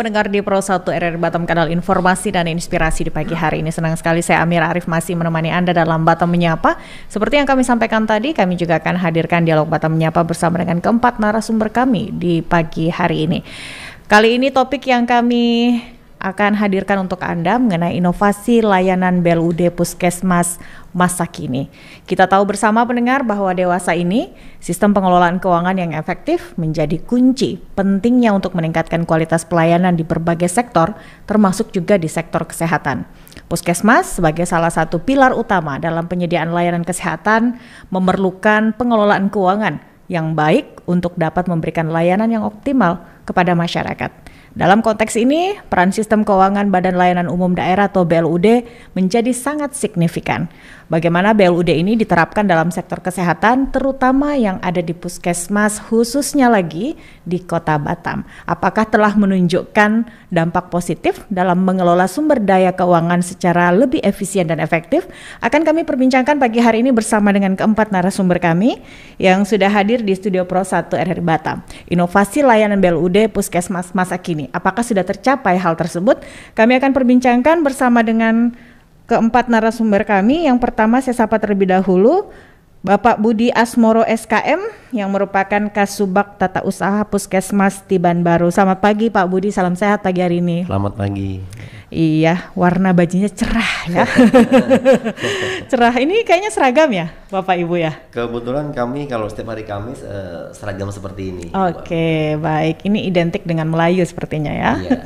Pendengar di Pro 1 RRI Batam, kanal informasi dan inspirasi di pagi hari ini. Senang sekali saya Amira Arif masih menemani Anda dalam Batam Menyapa. Seperti yang kami sampaikan tadi, kami juga akan hadirkan dialog Batam Menyapa bersama dengan keempat narasumber kami di pagi hari ini. Kali ini topik yang kami akan hadirkan untuk Anda mengenai inovasi layanan BLUD Puskesmas masa kini. Kita tahu bersama pendengar bahwa dewasa ini sistem pengelolaan keuangan yang efektif menjadi kunci pentingnya untuk meningkatkan kualitas pelayanan di berbagai sektor, termasuk juga di sektor kesehatan. Puskesmas sebagai salah satu pilar utama dalam penyediaan layanan kesehatan memerlukan pengelolaan keuangan yang baik untuk dapat memberikan layanan yang optimal kepada masyarakat. Dalam konteks ini, peran sistem keuangan Badan Layanan Umum Daerah atau BLUD menjadi sangat signifikan. Bagaimana BLUD ini diterapkan dalam sektor kesehatan, terutama yang ada di puskesmas, khususnya lagi di Kota Batam. Apakah telah menunjukkan dampak positif dalam mengelola sumber daya keuangan secara lebih efisien dan efektif? Akan kami perbincangkan pagi hari ini bersama dengan keempat narasumber kami yang sudah hadir di Studio Pro 1 RRI Batam. Inovasi layanan BLUD Puskesmas masa kini, apakah sudah tercapai hal tersebut? Kami akan perbincangkan bersama dengan keempat narasumber kami. Yang pertama saya sapa terlebih dahulu Bapak Budi Asmoro SKM yang merupakan Kasubag Tata Usaha Puskesmas Tiban Baru. Selamat pagi Pak Budi, salam sehat pagi hari ini. Selamat pagi. Iya, warna bajunya cerah ya. Cerah, ini kayaknya seragam ya Bapak Ibu ya? Kebetulan kami kalau setiap hari Kamis seragam seperti ini. Oke, baik. Ini identik dengan Melayu sepertinya ya. Iya.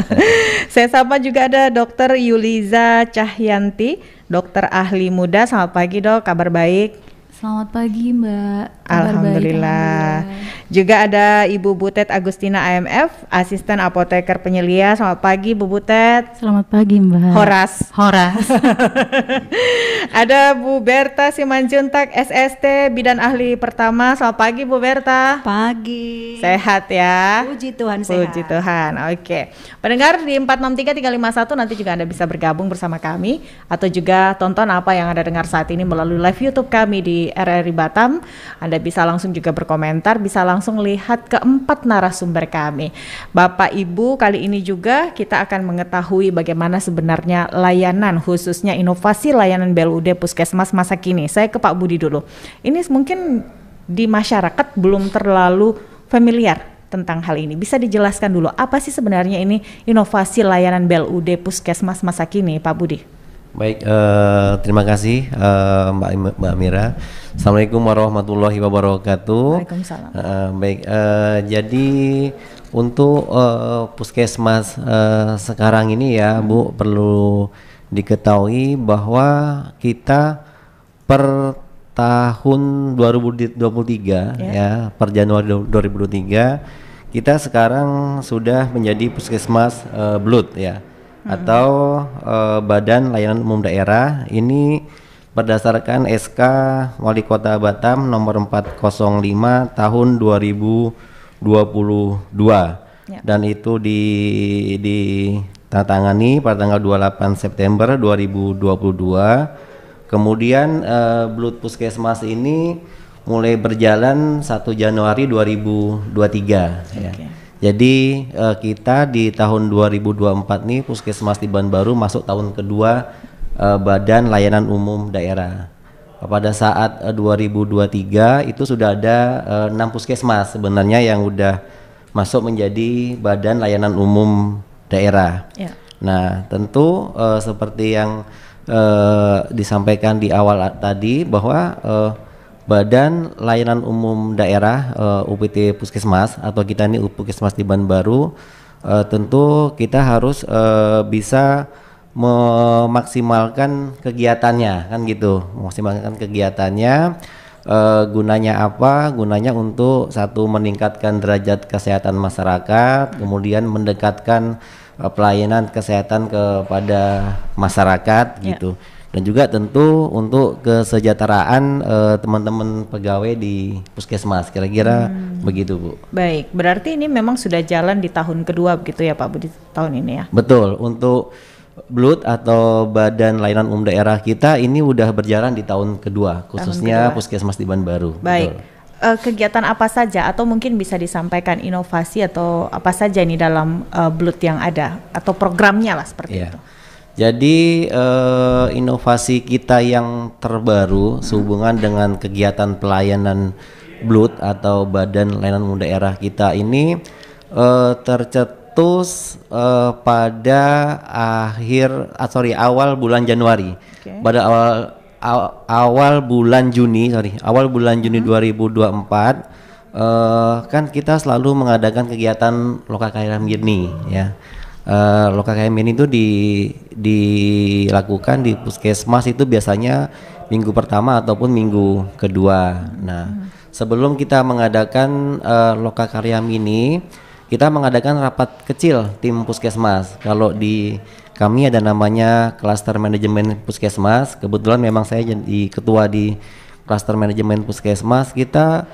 Saya sapa juga ada Dr. Yuliza Cahyanti, dokter ahli muda. Selamat pagi Dok, kabar baik? Selamat pagi Mbak. Alhamdulillah. Juga ada Ibu Butet Agustina AMF, asisten apoteker penyelia. Selamat pagi Bu Butet. Selamat pagi Mbak. Horas. Ada Bu Berta Simanjuntak SST, bidan ahli pertama. Selamat pagi Bu Berta. Pagi. Sehat ya. Puji Tuhan sehat. Puji Tuhan. Oke. Pendengar di 463-351 nanti juga Anda bisa bergabung bersama kami atau juga tonton apa yang Anda dengar saat ini melalui live YouTube kami di RRI Batam. Anda bisa langsung juga berkomentar, bisa langsung lihat keempat narasumber kami. Bapak Ibu, kali ini juga kita akan mengetahui bagaimana sebenarnya layanan, khususnya inovasi layanan BLUD Puskesmas masa kini. Saya ke Pak Budi dulu. Ini mungkin di masyarakat belum terlalu familiar tentang hal ini. Bisa dijelaskan dulu apa sih sebenarnya ini inovasi layanan BLUD Puskesmas masa kini, Pak Budi? Baik, terima kasih Mbak Amira. Assalamualaikum warahmatullahi wabarakatuh. Waalaikumsalam. Baik, jadi untuk puskesmas sekarang ini ya Bu, perlu diketahui bahwa kita per tahun 2023 ya, per Januari 2023 kita sekarang sudah menjadi puskesmas BLUD ya. Atau Badan Layanan Umum Daerah. Ini berdasarkan SK Wali Kota Batam nomor 405 tahun 2022 dan itu ditandatangani pada tanggal 28 September 2022. Kemudian BLUD Puskesmas ini mulai berjalan 1 Januari 2023 ya. Jadi kita di tahun 2024 nih Puskesmas Tiban Baru masuk tahun kedua Badan Layanan Umum Daerah. Pada saat 2023 itu sudah ada 6 puskesmas sebenarnya yang udah masuk menjadi Badan Layanan Umum Daerah. Ya. Nah tentu seperti yang disampaikan di awal tadi bahwa Badan Layanan Umum Daerah UPT Puskesmas atau kita ini Puskesmas Tiban Baru tentu kita harus bisa memaksimalkan kegiatannya kan gitu, memaksimalkan kegiatannya. Gunanya apa? Gunanya untuk satu meningkatkan derajat kesehatan masyarakat, kemudian mendekatkan pelayanan kesehatan kepada masyarakat gitu. Dan juga tentu untuk kesejahteraan teman-teman pegawai di puskesmas, kira-kira begitu Bu. Baik, berarti ini memang sudah jalan di tahun kedua begitu ya Pak Budi tahun ini ya? Betul, untuk BLUD atau Badan Layanan Umum Daerah kita ini udah berjalan di tahun kedua, khususnya Puskesmas Tiban Baru. Baik, kegiatan apa saja atau mungkin bisa disampaikan inovasi atau apa saja ini dalam Blood yang ada atau programnya lah seperti itu. Jadi inovasi kita yang terbaru sehubungan dengan kegiatan pelayanan Blood atau Badan Layanan Umum Daerah kita ini tercetus pada awal bulan Januari. Pada awal bulan Juni 2024 kan kita selalu mengadakan kegiatan Loka-KM ini ya. Loka-KM ini itu dilakukan di puskesmas itu biasanya minggu pertama ataupun minggu kedua. Nah, sebelum kita mengadakan Loka-KM ini, kita mengadakan rapat kecil tim puskesmas. Kalau di kami ada namanya Cluster Manajemen Puskesmas. Kebetulan memang saya jadi ketua di Cluster Manajemen Puskesmas. Kita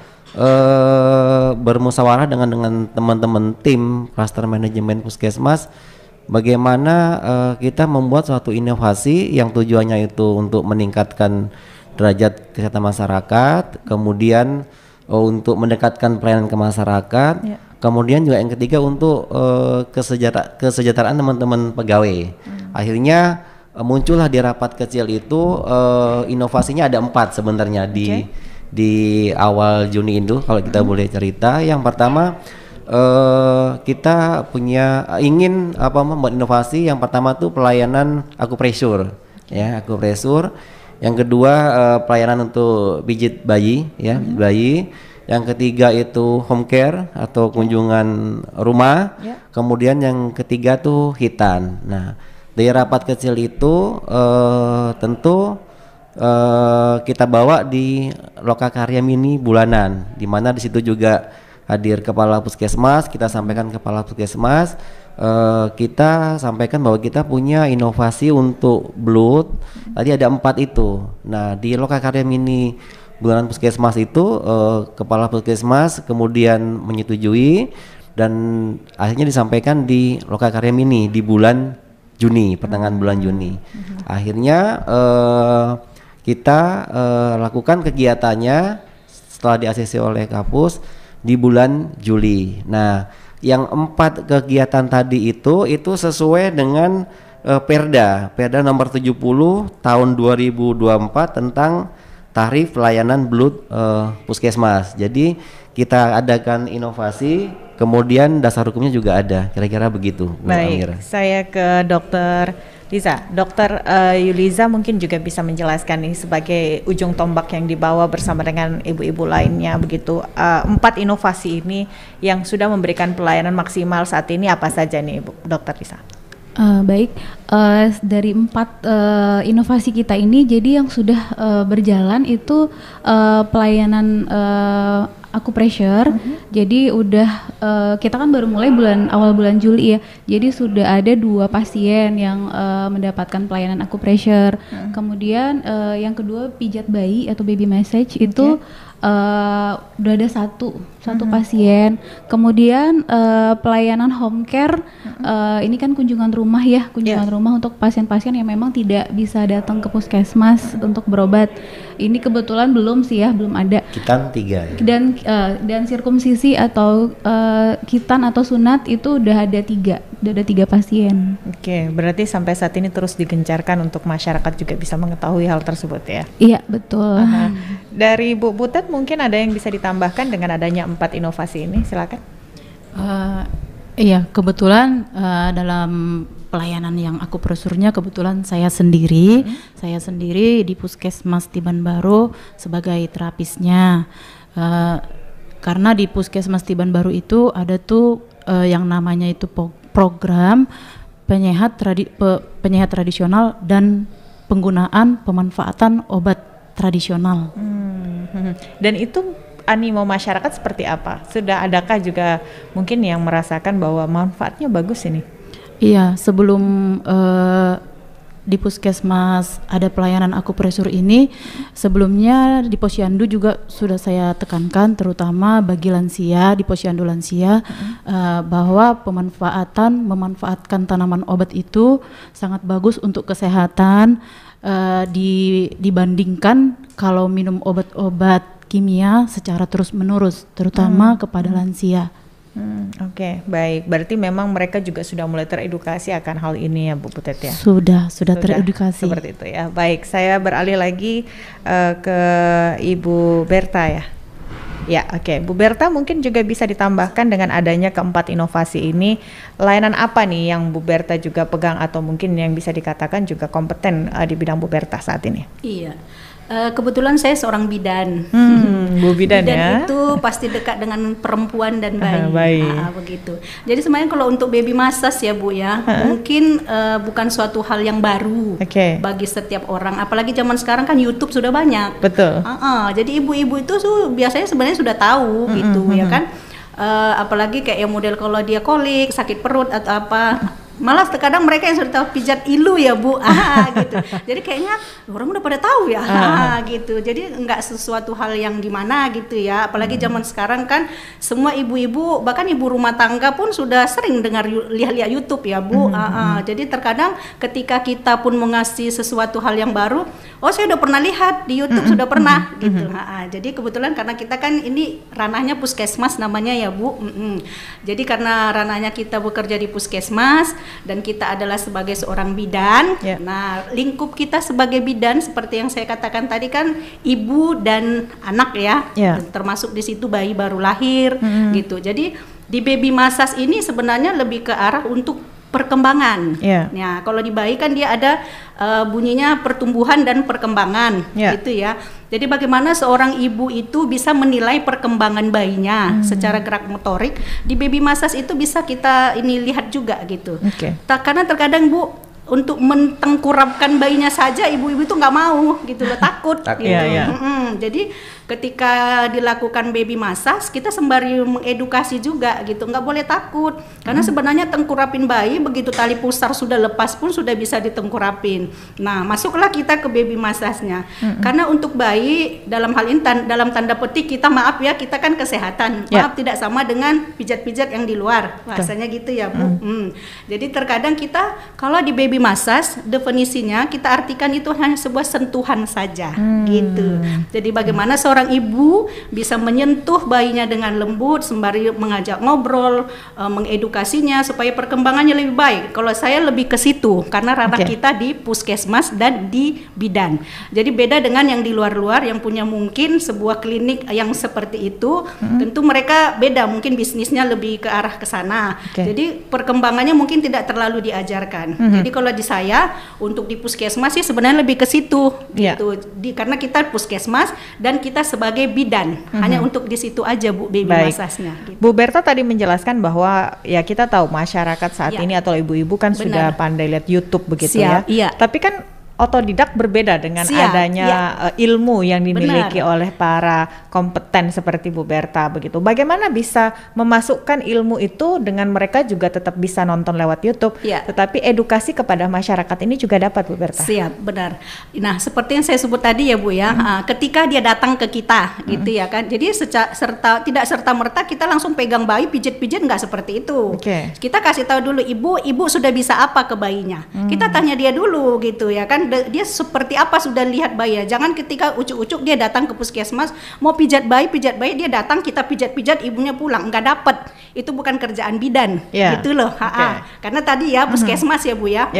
bermusyawarah dengan teman-teman tim Cluster Manajemen Puskesmas bagaimana kita membuat suatu inovasi yang tujuannya itu untuk meningkatkan derajat kesehatan masyarakat, kemudian untuk mendekatkan pelayanan ke masyarakat. Kemudian juga yang ketiga untuk kesejahteraan teman-teman pegawai. Akhirnya muncullah di rapat kecil itu inovasinya ada 4 sebenarnya di awal Juni itu kalau kita boleh cerita. Yang pertama kita ingin membuat inovasi. Yang pertama tuh pelayanan akupresur ya, akupresur. Yang kedua pelayanan untuk pijit bayi ya, bayi. Yang ketiga itu home care atau kunjungan rumah. Kemudian yang ketiga tuh hitan. Nah, dari rapat kecil itu tentu kita bawa di Loka-KM ini bulanan, di mana di situ juga hadir kepala puskesmas. Kita sampaikan kepala puskesmas, kita sampaikan bahwa kita punya inovasi untuk Blood. Tadi ada 4 itu. Nah, di Loka-KM ini bulanan puskesmas itu kepala puskesmas kemudian menyetujui dan akhirnya disampaikan di Loka-KM ini di bulan Juni, pertengahan bulan Juni. Akhirnya kita lakukan kegiatannya setelah di-ACC oleh Kapus di bulan Juli. Nah, yang 4 kegiatan tadi itu sesuai dengan Perda nomor 70 tahun 2024 tentang tarif pelayanan Blood puskesmas. Jadi kita adakan inovasi, kemudian dasar hukumnya juga ada. Kira-kira begitu. Baik, saya ke Dokter Liza. Dokter Yuliza mungkin juga bisa menjelaskan nih sebagai ujung tombak yang dibawa bersama dengan ibu-ibu lainnya begitu. 4 inovasi ini yang sudah memberikan pelayanan maksimal saat ini apa saja nih, Dokter Liza? Baik, dari 4 inovasi kita ini, jadi yang sudah berjalan itu pelayanan akupressure. Jadi udah kita kan baru mulai awal bulan Juli ya. Jadi sudah ada 2 pasien yang mendapatkan pelayanan akupressure. Kemudian yang kedua pijat bayi atau baby massage itu udah ada satu pasien. Kemudian pelayanan home care ini kan kunjungan rumah ya, rumah untuk pasien-pasien yang memang tidak bisa datang ke puskesmas untuk berobat. Ini kebetulan belum ada. Kitan 3 ya. Dan sirkumsisi atau kitan atau sunat itu udah ada 3 pasien. Oke, berarti sampai saat ini terus digencarkan untuk masyarakat juga bisa mengetahui hal tersebut ya. Iya, betul. Dari Bu Butet mungkin ada yang bisa ditambahkan dengan adanya 4 inovasi ini, silakan. Iya, kebetulan dalam pelayanan yang akupressurnya kebetulan saya sendiri di Puskesmas Tiban Baru sebagai terapisnya. Karena di Puskesmas Tiban Baru itu ada tuh yang namanya itu program penyehat tradisional dan penggunaan pemanfaatan obat tradisional. Dan itu animo masyarakat seperti apa? Sudah adakah juga mungkin yang merasakan bahwa manfaatnya bagus ini? Iya, sebelum di Puskesmas ada pelayanan akupressur ini, sebelumnya di Posyandu juga sudah saya tekankan, terutama bagi lansia, di Posyandu lansia, bahwa memanfaatkan tanaman obat itu sangat bagus untuk kesehatan, dibandingkan kalau minum obat-obat leukemia secara terus-menerus, terutama kepada lansia. Oke, baik. Berarti memang mereka juga sudah mulai teredukasi akan hal ini ya Bu Butet ya? Sudah teredukasi. Seperti itu ya. Baik, saya beralih lagi ke Ibu Berta ya. Ya, oke. Bu Berta mungkin juga bisa ditambahkan dengan adanya keempat inovasi ini, layanan apa nih yang Bu Berta juga pegang atau mungkin yang bisa dikatakan juga kompeten di bidang Bu Berta saat ini? Iya. Kebetulan saya seorang bidan. Bu bidan ya. Itu pasti dekat dengan perempuan dan bayi. Bayi. Begitu. Jadi sebenarnya kalau untuk baby massage ya Bu ya, mungkin bukan suatu hal yang baru bagi setiap orang. Apalagi zaman sekarang kan YouTube sudah banyak. Betul. Jadi ibu-ibu itu biasanya sebenarnya sudah tahu gitu ya kan. Apalagi kayak yang model kalau dia kolik, sakit perut atau apa. Malah terkadang mereka yang sudah tahu pijat ilu ya Bu, gitu. Jadi kayaknya orang udah pada tahu ya, gitu. Jadi enggak sesuatu hal yang gimana gitu ya. Apalagi zaman sekarang kan semua ibu-ibu, bahkan ibu rumah tangga pun sudah sering dengar lihat-lihat YouTube ya Bu. Jadi terkadang ketika kita pun mengasih sesuatu hal yang baru, oh saya udah pernah lihat di YouTube, sudah pernah gitu. Jadi kebetulan karena kita kan ini ranahnya puskesmas namanya ya Bu. Jadi karena ranahnya kita bekerja di puskesmas dan kita adalah sebagai seorang bidan. Nah, lingkup kita sebagai bidan seperti yang saya katakan tadi kan ibu dan anak ya. Termasuk di situ bayi baru lahir gitu. Jadi di baby massage ini sebenarnya lebih ke arah untuk perkembangan. Nah, kalau di bayi kan dia ada bunyinya pertumbuhan dan perkembangan gitu ya. Jadi bagaimana seorang ibu itu bisa menilai perkembangan bayinya secara gerak motorik, di baby massage itu bisa kita ini lihat juga gitu. Karena terkadang Bu, untuk mentengkurapkan bayinya saja ibu-ibu itu nggak mau gitu loh, takut gitu. Jadi ketika dilakukan baby massage kita sembari mengedukasi juga gitu, nggak boleh takut karena sebenarnya tengkurapin bayi begitu tali pusar sudah lepas pun sudah bisa ditengkurapin. Nah, masuklah kita ke baby massage-nya. Karena untuk bayi dalam hal ini dalam tanda petik kita maaf ya, kita kan kesehatan. Maaf tidak sama dengan pijat-pijat yang di luar. Bahasanya gitu ya, Bu. Jadi terkadang kita kalau di baby massage definisinya kita artikan itu hanya sebuah sentuhan saja gitu. Jadi bagaimana seorang ibu bisa menyentuh bayinya dengan lembut sembari mengajak ngobrol, mengedukasinya supaya perkembangannya lebih baik. Kalau saya lebih ke situ karena ranah kita di puskesmas dan di bidan. Jadi beda dengan yang di luar-luar yang punya mungkin sebuah klinik yang seperti itu, tentu mereka beda, mungkin bisnisnya lebih ke arah ke sana. Jadi perkembangannya mungkin tidak terlalu diajarkan. Jadi kalau di saya untuk di puskesmas sih sebenarnya lebih ke situ gitu. Karena kita puskesmas dan kita sebagai bidan hanya untuk di situ aja Bu baby massage-nya gitu. Bu Berta tadi menjelaskan bahwa ya kita tahu masyarakat saat ini atau ibu-ibu kan sudah pandai lihat YouTube begitu ya. Tapi kan otodidak berbeda dengan adanya ilmu yang dimiliki oleh para kompeten seperti Bu Berta begitu. Bagaimana bisa memasukkan ilmu itu dengan mereka juga tetap bisa nonton lewat YouTube, tetapi edukasi kepada masyarakat ini juga dapat Bu Berta? Benar. Nah, seperti yang saya sebut tadi ya Bu ya, ketika dia datang ke kita gitu ya kan. Jadi tidak serta merta kita langsung pegang bayi pijit-pijit, nggak seperti itu. Kita kasih tahu dulu ibu sudah bisa apa ke bayinya. Kita tanya dia dulu gitu ya kan. Dia seperti apa sudah lihat bayi. Jangan ketika ucuk-ucuk dia datang ke puskesmas mau pijat bayi dia datang kita pijat-pijat ibunya pulang, nggak dapat. Itu bukan kerjaan bidan gitu loh. Karena tadi ya puskesmas ya Bu ya.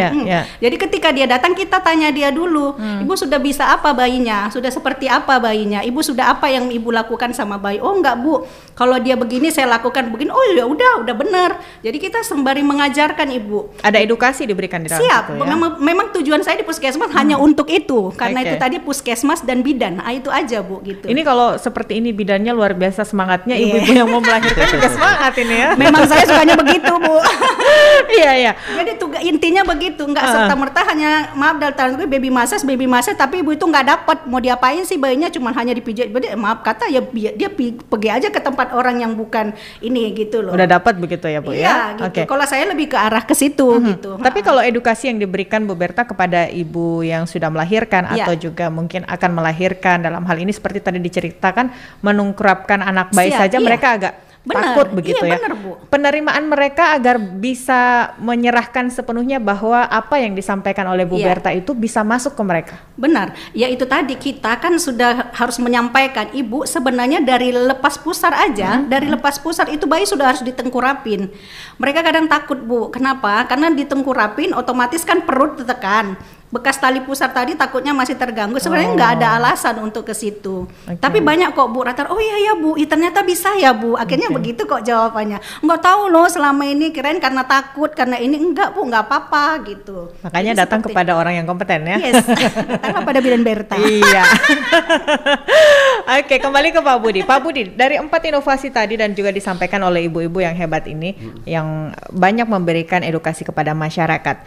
Jadi ketika dia datang kita tanya dia dulu, ibu sudah bisa apa bayinya, sudah seperti apa bayinya, ibu sudah apa yang ibu lakukan sama bayi. Oh enggak Bu, kalau dia begini saya lakukan begini. Oh ya udah benar. Jadi kita sembari mengajarkan ibu. Ada edukasi diberikan di dalam situ ya. Memang tujuan saya di puskesmas hanya untuk itu, karena itu tadi puskesmas dan bidan, itu aja Bu gitu. Ini kalau seperti ini bidannya luar biasa semangatnya, ibu-ibu yang mau melahirkan juga semangat ini ya. Memang saya sukanya begitu Bu. Iya. Jadi intinya begitu, nggak serta merta hanya maaf dalam baby massage, tapi ibu itu nggak dapat mau diapain sih bayinya, cuma hanya dipijat. Maaf kata ya dia pergi aja ke tempat orang yang bukan ini gitu loh. Udah dapat begitu ya Bu ya. Gitu. Kalau saya lebih ke arah ke situ gitu. Tapi kalau edukasi yang diberikan Bu Berta kepada ibu yang sudah melahirkan atau juga mungkin akan melahirkan, dalam hal ini seperti tadi diceritakan menungkrapkan anak bayi saja mereka agak Benar, takut begitu iya, ya. benar, Bu. Penerimaan mereka agar bisa menyerahkan sepenuhnya bahwa apa yang disampaikan oleh Bu Iya. Berta itu bisa masuk ke mereka. Benar, ya itu tadi kita kan sudah harus menyampaikan, Ibu sebenarnya dari lepas pusar aja, dari lepas pusar itu bayi sudah harus ditengkurapin. Mereka kadang takut, Bu, kenapa? Karena ditengkurapin otomatis kan perut tertekan. Bekas tali pusar tadi takutnya masih terganggu. Sebenarnya nggak ada alasan untuk ke situ. Tapi banyak kok Bu rata, oh iya ya Bu, ternyata bisa ya Bu. Akhirnya begitu kok jawabannya. Nggak tahu loh selama ini, kirain karena takut, karena ini enggak Bu, nggak apa-apa gitu. Makanya Jadi datang seperti- kepada orang yang kompeten ya. Yes, datanglah pada Bidan Berta. Iya. Oke, kembali ke Pak Budi. Pak Budi, dari 4 inovasi tadi dan juga disampaikan oleh ibu-ibu yang hebat ini, yang banyak memberikan edukasi kepada masyarakat.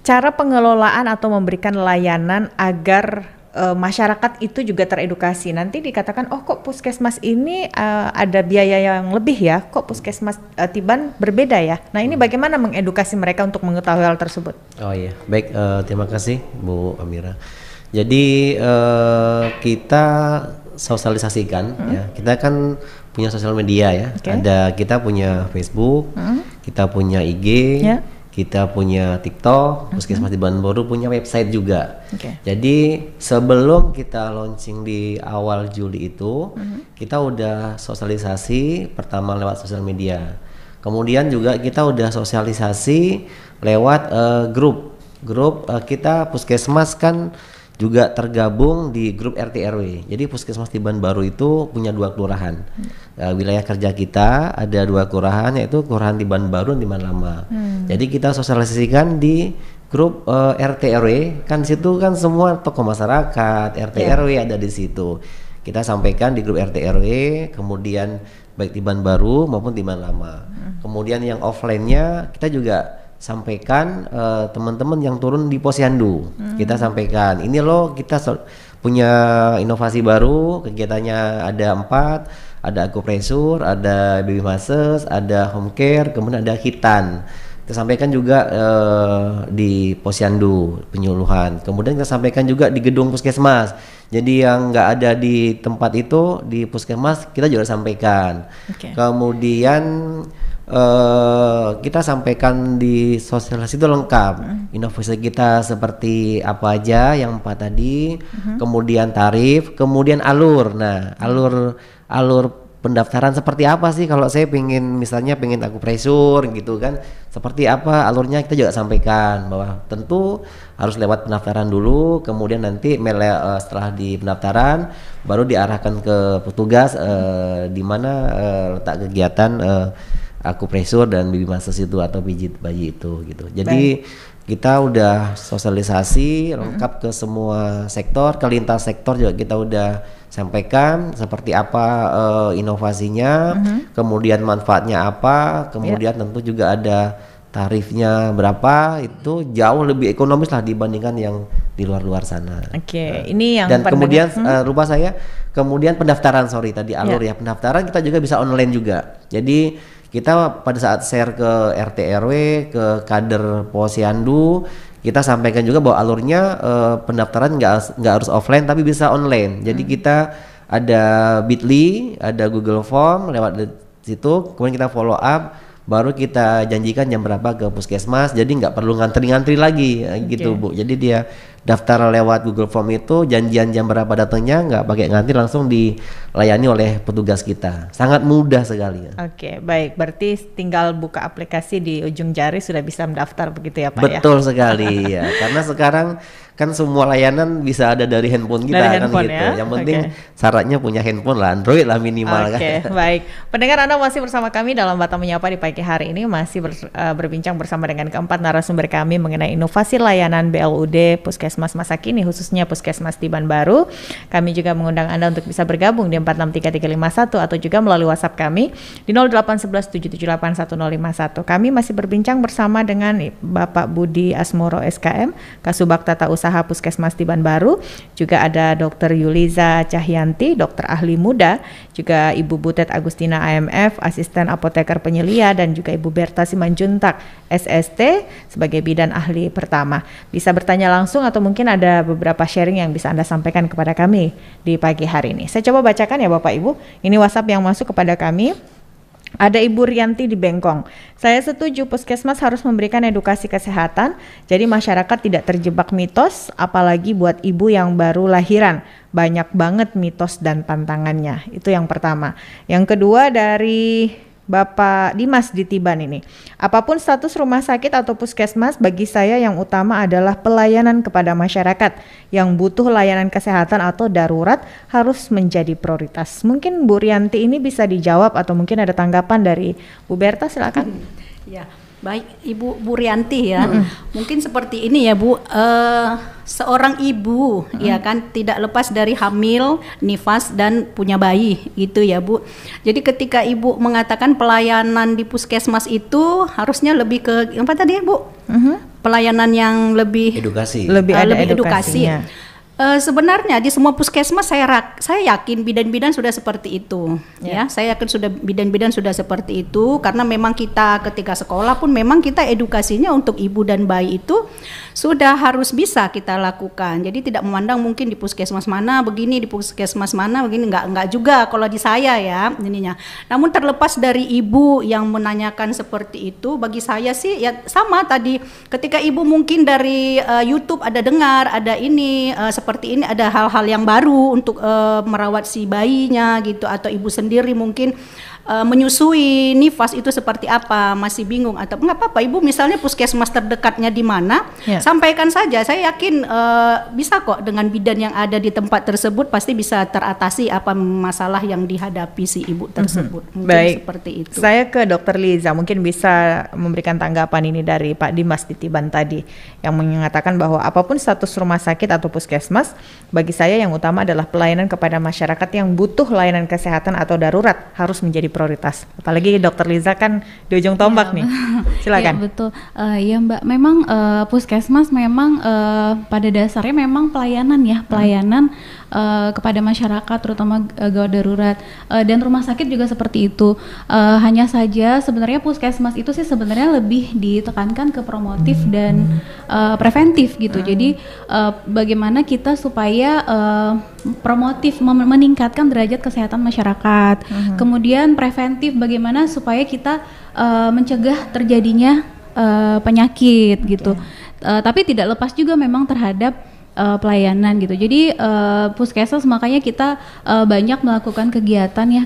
Cara pengelolaan atau memberikan layanan agar masyarakat itu juga teredukasi. Nanti dikatakan, oh kok puskesmas ini ada biaya yang lebih ya, kok puskesmas Tiban berbeda ya. Nah ini bagaimana mengedukasi mereka untuk mengetahui hal tersebut? Oh iya, baik, terima kasih Bu Amira. Jadi kita sosialisasikan ya. Kita kan punya sosial media ya. Kita punya Facebook, kita punya IG, kita punya TikTok, Puskesmas Tiban Baru punya website juga. Jadi sebelum kita launching di awal Juli itu, kita udah sosialisasi pertama lewat sosial media. Kemudian juga kita udah sosialisasi lewat grup kita Puskesmas kan juga tergabung di grup RT RW. Jadi Puskesmas Tiban Baru itu punya 2 kelurahan. Wilayah kerja kita ada 2 kelurahan, yaitu Kelurahan Tiban Baru dan Tiban Lama. Jadi kita sosialisasikan di grup RT RW, kan situ kan semua tokoh masyarakat, RT RW ada di situ. Kita sampaikan di grup RT RW, kemudian baik Tiban Baru maupun Tiban Lama. Kemudian yang offline-nya kita juga sampaikan teman-teman yang turun di Posyandu. Kita sampaikan, ini loh kita punya inovasi baru, kegiatannya ada 4, ada akupresur, ada baby masses, ada home care, kemudian ada hitan. Kita sampaikan juga di Posyandu penyuluhan. Kemudian kita sampaikan juga di gedung puskesmas. Jadi yang nggak ada di tempat itu di puskesmas kita juga sampaikan. Kemudian kita sampaikan di sosialisasi itu lengkap. Inovasi kita seperti apa aja yang 4 tadi, kemudian tarif, kemudian alur. Nah, alur pendaftaran seperti apa sih kalau saya misalnya pengen akupresur gitu kan, seperti apa alurnya kita juga sampaikan bahwa tentu harus lewat pendaftaran dulu, kemudian nanti setelah di pendaftaran baru diarahkan ke petugas di mana letak kegiatan akupresur dan baby masses itu atau pijit bayi itu gitu. Jadi kita udah sosialisasi lengkap ke semua sektor, ke lintas sektor juga kita udah sampaikan seperti apa inovasinya, kemudian manfaatnya apa, kemudian tentu juga ada tarifnya berapa, itu jauh lebih ekonomis lah dibandingkan yang di luar-luar sana. Ini yang dan kemudian lupa saya, kemudian pendaftaran tadi alur ya pendaftaran kita juga bisa online juga. Jadi kita pada saat share ke RT RW, ke kader Posyandu, kita sampaikan juga bahwa alurnya pendaftaran nggak harus offline tapi bisa online. Jadi kita ada Bitly, ada Google Form, lewat situ, kemudian kita follow up, baru kita janjikan jam berapa ke puskesmas. Jadi nggak perlu ngantri-ngantri lagi gitu Bu. Jadi dia daftar lewat Google Form itu, janjian jam berapa datangnya, nggak pakai ngantri, langsung dilayani oleh petugas kita. Sangat mudah sekali. Baik, berarti tinggal buka aplikasi di ujung jari sudah bisa mendaftar begitu ya Pak? Betul sekali ya, karena sekarang kan semua layanan bisa ada dari handphone kita dari kan handphone, gitu. Ya? Yang penting syaratnya punya handphone lah, Android lah minimal kan. Baik. Pendengar, Anda masih bersama kami dalam Batam Menyapa di pagi hari ini, masih berbincang bersama dengan keempat narasumber kami mengenai inovasi layanan BLUD Puskesmas masa kini, khususnya Puskesmas Tiban Baru. Kami juga mengundang Anda untuk bisa bergabung di 463351 atau juga melalui WhatsApp kami di 0811778151. Kami masih berbincang bersama dengan Bapak Budi Asmoro SKM, Kasubag Tata Usaha Puskesmas Tiban Baru, juga ada Dr. Yuliza Cahyanti, dokter ahli muda, juga Ibu Butet Agustina AMF, asisten apoteker penyelia, dan juga Ibu Berta Simanjuntak SST sebagai bidan ahli pertama. Bisa bertanya langsung atau mungkin ada beberapa sharing yang bisa Anda sampaikan kepada kami di pagi hari ini. Saya coba bacakan ya Bapak Ibu. Ini WhatsApp yang masuk kepada kami. Ada Ibu Rianti di Bengkong. Saya setuju puskesmas harus memberikan edukasi kesehatan, jadi masyarakat tidak terjebak mitos, apalagi buat ibu yang baru lahiran. Banyak banget mitos dan pantangannya. Itu yang pertama. Yang kedua dari Bapak Dimas di Tiban ini. Apapun status rumah sakit atau puskesmas, bagi saya yang utama adalah pelayanan kepada masyarakat. Yang butuh layanan kesehatan atau darurat harus menjadi prioritas. Mungkin Bu Rianti ini bisa dijawab atau mungkin ada tanggapan dari Bu Berta, silakan. Ya, baik Ibu Bu Rianti ya. Mungkin seperti ini ya Bu, seorang ibu ya kan tidak lepas dari hamil, nifas dan punya bayi gitu ya Bu. Jadi ketika Ibu mengatakan pelayanan di puskesmas itu harusnya lebih ke apa tadi Bu? Pelayanan yang lebih Edukasi. Lebih ada lebih edukasinya. Sebenarnya di semua puskesmas saya yakin bidan-bidan sudah seperti itu ya. Saya yakin sudah bidan-bidan sudah seperti itu karena memang kita ketika sekolah pun memang kita edukasinya untuk ibu dan bayi itu sudah harus bisa kita lakukan. Jadi tidak memandang mungkin di puskesmas mana begini, di puskesmas mana begini, enggak juga kalau di saya ya ininya. Namun terlepas dari ibu yang menanyakan seperti itu, bagi saya sih ya sama tadi ketika ibu mungkin dari YouTube ada dengar ada ini seperti ini ada hal-hal yang baru untuk merawat si bayinya gitu atau ibu sendiri mungkin menyusui nifas itu seperti apa masih bingung atau nggak apa-apa ibu misalnya puskesmas terdekatnya di mana sampaikan saja, saya yakin bisa kok dengan bidan yang ada di tempat tersebut pasti bisa teratasi apa masalah yang dihadapi si ibu tersebut. Mungkin Baik, seperti itu. Saya ke Dokter Liza, mungkin bisa memberikan tanggapan ini dari Pak Dimas di Tiban tadi yang mengatakan bahwa apapun status rumah sakit atau puskesmas, bagi saya yang utama adalah pelayanan kepada masyarakat yang butuh layanan kesehatan atau darurat harus menjadi prioritas. Apalagi Dokter Liza kan di ujung tombak nih. Silakan. Ya, betul. Ya Mbak, memang puskesmas memang pada dasarnya memang pelayanan ya, pelayanan kepada masyarakat terutama gawat darurat dan rumah sakit juga seperti itu. Hanya saja sebenarnya puskesmas itu sih sebenarnya lebih ditekankan ke promotif dan preventif gitu. Jadi bagaimana kita supaya promotif meningkatkan derajat kesehatan masyarakat. Kemudian preventif bagaimana supaya kita mencegah terjadinya penyakit gitu. Tapi tidak lepas juga memang terhadap pelayanan gitu. Jadi puskesmas makanya kita banyak melakukan kegiatan ya,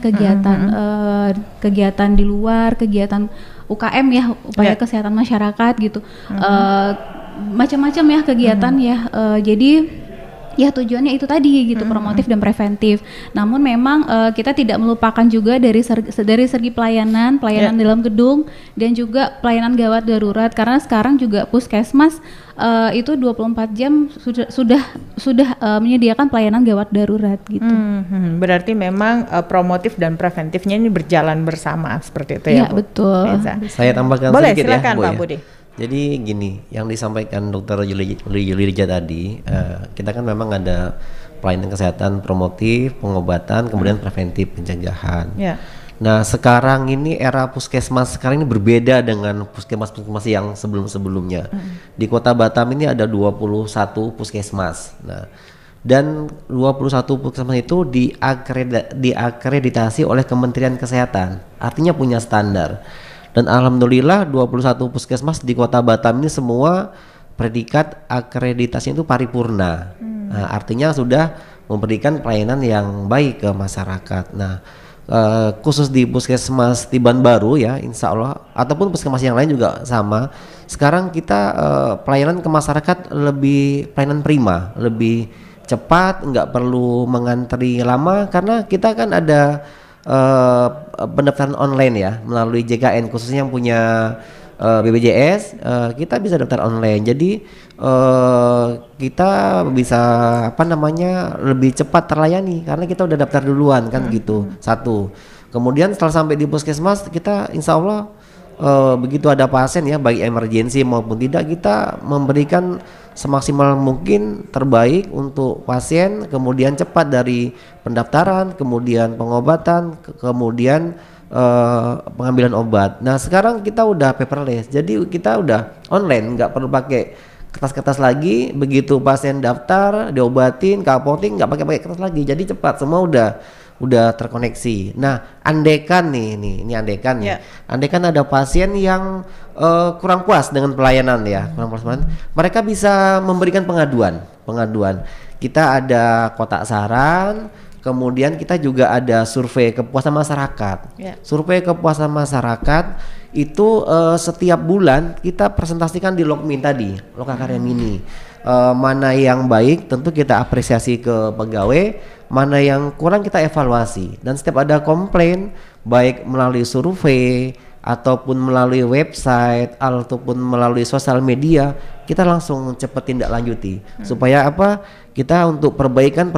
kegiatan di luar, kegiatan UKM ya, upaya kesehatan masyarakat gitu. Macam-macam ya kegiatan ya. Jadi ya tujuannya itu tadi gitu, promotif dan preventif. Namun memang kita tidak melupakan juga dari segi pelayanan dalam gedung dan juga pelayanan gawat darurat karena sekarang juga puskesmas itu 24 jam sudah menyediakan pelayanan gawat darurat gitu. Berarti memang promotif dan preventifnya ini berjalan bersama seperti itu ya, Bu? Betul. Reza. Saya tambahkan Boleh, sedikit silakan, ya, Bu Pak ya. Budi. Jadi gini, yang disampaikan Dr. Yulirja tadi, kita kan memang ada pelayanan kesehatan promotif, pengobatan, kemudian preventif pencegahan. Nah sekarang ini era puskesmas sekarang ini berbeda dengan puskesmas yang sebelum-sebelumnya. Di Kota Batam ini ada 21 puskesmas. Nah, dan 21 puskesmas itu diakreditasi oleh Kementerian Kesehatan, artinya punya standar. Dan alhamdulillah 21 puskesmas di Kota Batam ini semua predikat akreditasi itu paripurna. Nah, artinya sudah memberikan pelayanan yang baik ke masyarakat. Nah, khusus di puskesmas Tiban Baru ya, insya Allah, ataupun puskesmas yang lain juga sama. Sekarang kita pelayanan ke masyarakat lebih pelayanan prima, lebih cepat, nggak perlu mengantri lama karena kita kan ada pendaftaran online ya melalui JKN, khususnya yang punya BPJS, kita bisa daftar online. Jadi kita bisa lebih cepat terlayani karena kita udah daftar duluan kan gitu. Satu. Kemudian setelah sampai di puskesmas kita insya Allah begitu ada pasien ya, baik emergensi maupun tidak, kita memberikan semaksimal mungkin terbaik untuk pasien, kemudian cepat dari pendaftaran, kemudian pengobatan, kemudian pengambilan obat. Nah sekarang kita udah paperless, jadi kita udah online, nggak perlu pakai kertas-kertas lagi. Begitu pasien daftar, diobatin, ke apotek nggak pakai kertas lagi, jadi cepat, semua udah udah terkoneksi. Nah, andaikan ini andaikan nih, andaikan ada pasien yang kurang puas dengan pelayanan ya, kurang puas, mereka bisa memberikan pengaduan. Kita ada kotak saran, kemudian kita juga ada survei kepuasan masyarakat. Survei kepuasan masyarakat itu setiap bulan kita presentasikan di Logmin tadi, Lokakarya Mini. Mana yang baik tentu kita apresiasi ke pegawai, mana yang kurang kita evaluasi. Dan setiap ada komplain baik melalui survei ataupun melalui website ataupun melalui sosial media, kita langsung cepat tindak lanjuti supaya apa? Kita untuk perbaikan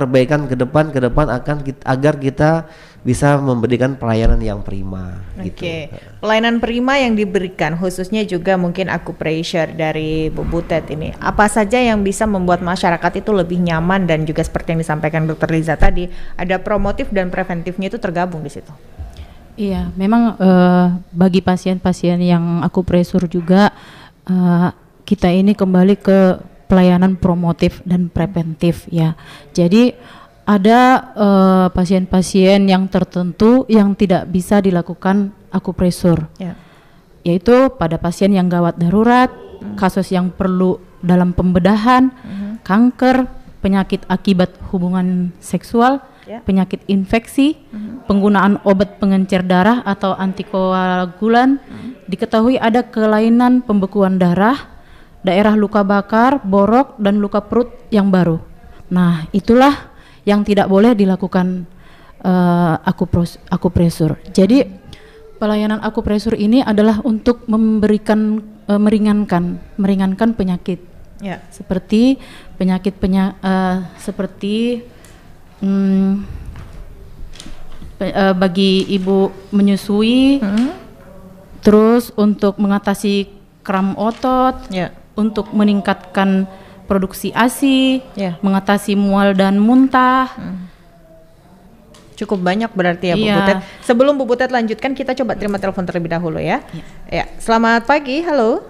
ke depan akan agar kita bisa memberikan pelayanan yang prima. Gitu. Pelayanan prima yang diberikan khususnya juga mungkin acupressure dari Bu Butet ini. Apa saja yang bisa membuat masyarakat itu lebih nyaman dan juga seperti yang disampaikan Dr. Liza tadi, ada promotif dan preventifnya itu tergabung di situ. Iya, memang bagi pasien-pasien yang acupressure juga kita ini kembali ke pelayanan promotif dan preventif ya. Jadi ada pasien-pasien yang tertentu yang tidak bisa dilakukan acupressure, yaitu pada pasien yang gawat darurat, kasus yang perlu dalam pembedahan, kanker, penyakit akibat hubungan seksual, penyakit infeksi, penggunaan obat pengencer darah atau antikoagulan, diketahui ada kelainan pembekuan darah, daerah luka bakar, borok, dan luka perut yang baru. Nah, itulah yang tidak boleh dilakukan acupressure. Jadi pelayanan acupressure ini adalah untuk memberikan meringankan penyakit, seperti seperti bagi ibu menyusui, terus untuk mengatasi kram otot, untuk meningkatkan produksi ASI, mengatasi mual dan muntah. Cukup banyak berarti ya Bu Butet. Sebelum Bu Butet lanjutkan, kita coba terima telepon terlebih dahulu ya. Selamat pagi, halo.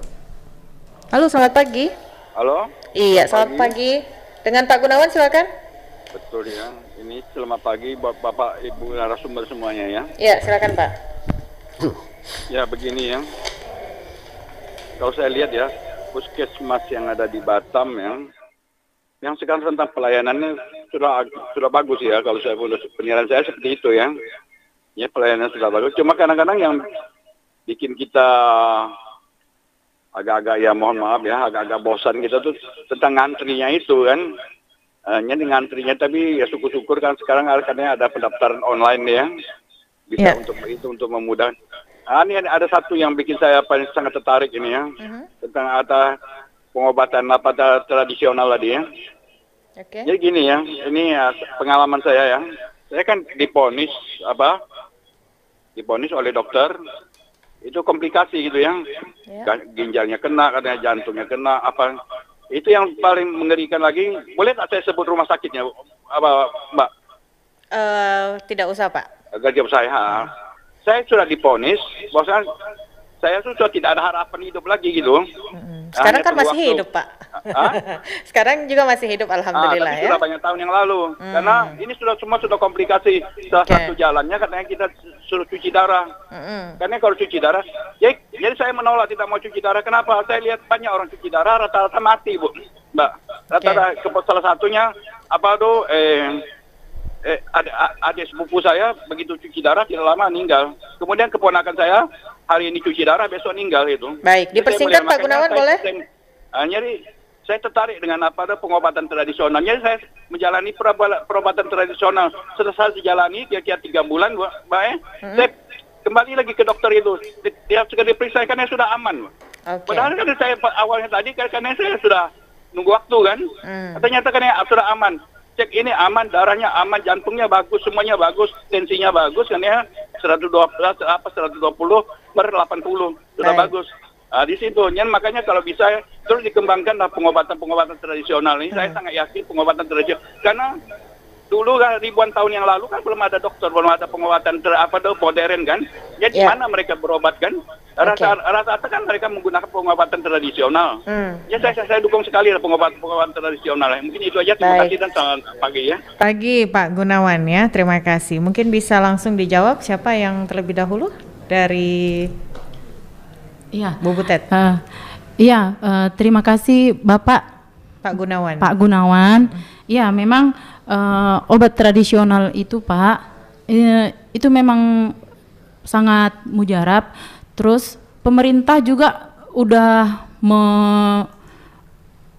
Halo, selamat pagi. Halo. Iya, selamat pagi. Dengan Pak Gunawan silakan. Betul ya. Ini selamat pagi buat Bapak Ibu narasumber semuanya ya. Iya, silakan Pak. Ya, begini ya. Kalau saya lihat ya, puskesmas yang ada di Batam yang sekarang tentang pelayanannya sudah bagus ya. Kalau saya penilaian saya seperti itu ya. Ya, pelayanan sudah bagus. Cuma kadang-kadang yang bikin kita agak-agak ya mohon maaf ya, agak-agak bosan kita tuh tentang ngantrinya itu kan. Jadi ngantrinya, tapi ya syukur-syukur kan sekarang katanya ada pendaftaran online ya. Bisa untuk memudahkan. Ini ada satu yang bikin saya paling sangat tertarik ini ya, tentang ada pengobatan tradisional tadi ya. Jadi gini ya, ini ya pengalaman saya ya. Saya kan diponis oleh dokter, itu komplikasi gitu ya. Ginjalnya kena, katanya jantungnya kena, itu yang paling mengerikan lagi. Boleh tak saya sebut rumah sakitnya, Mbak? Tidak usah Pak. Gak saya. Saya sudah diponis, bahwa saya sudah tidak ada harapan hidup lagi gitu. Sekarang kan masih hidup Pak. Sekarang juga masih hidup, alhamdulillah tapi ya. sudah banyak tahun yang lalu. Karena ini semua sudah komplikasi. Salah satu jalannya katanya kita suruh cuci darah. Karena kalau cuci darah, jadi saya menolak, tidak mau cuci darah. Kenapa? Saya lihat banyak orang cuci darah rata-rata mati, Bu, Mbak. Rata-rata salah satunya adik sepupu saya begitu cuci darah tidak lama meninggal. Kemudian keponakan saya hari ini cuci darah, besok meninggal itu. Baik, dipersingkat Pak Gunawan boleh? Jadi saya tertarik dengan pengobatan tradisional. Jadi saya menjalani perobatan tradisional. Setelah saya dijalani kira-kira 3 bulan, saya kembali lagi ke dokter itu. Dia sudah diperiksa karena sudah aman. Padahal kan saya awalnya tadi karena saya sudah nunggu waktu kan. Ternyata karena sudah aman. Cek ini aman, darahnya aman, jantungnya bagus, semuanya bagus, tensinya bagus kan ya, 120 per 80 sudah bagus. Di situ, makanya kalau bisa terus dikembangkan pengobatan tradisional ini. Saya sangat yakin pengobatan tradisional, karena dulu kan ribuan tahun yang lalu kan belum ada dokter, belum ada pengobatan modern kan. Jadi mana mereka berobat kan? Rata-rata kan mereka menggunakan pengobatan tradisional. Ya saya dukung sekali pengobatan tradisional. Mungkin itu aja. Terima kasih dan selamat pagi ya. Pagi Pak Gunawan ya, terima kasih. Mungkin bisa langsung dijawab siapa yang terlebih dahulu dari Bu Butet. Terima kasih Bapak Pak Gunawan. Pak Gunawan. Ya, memang obat tradisional itu Pak, itu memang sangat mujarab. Terus pemerintah juga udah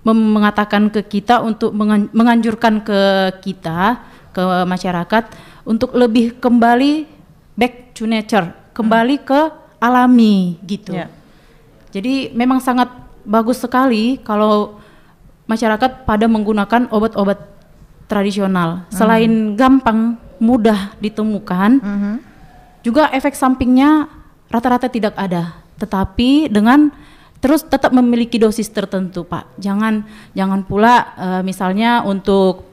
mengatakan ke kita untuk menganjurkan ke kita, ke masyarakat untuk lebih kembali back to nature, kembali ke alami gitu. Jadi memang sangat bagus sekali kalau masyarakat pada menggunakan obat-obat tradisional. Selain gampang, mudah ditemukan, juga efek sampingnya rata-rata tidak ada. Tetapi dengan terus tetap memiliki dosis tertentu, Pak. Jangan pula misalnya untuk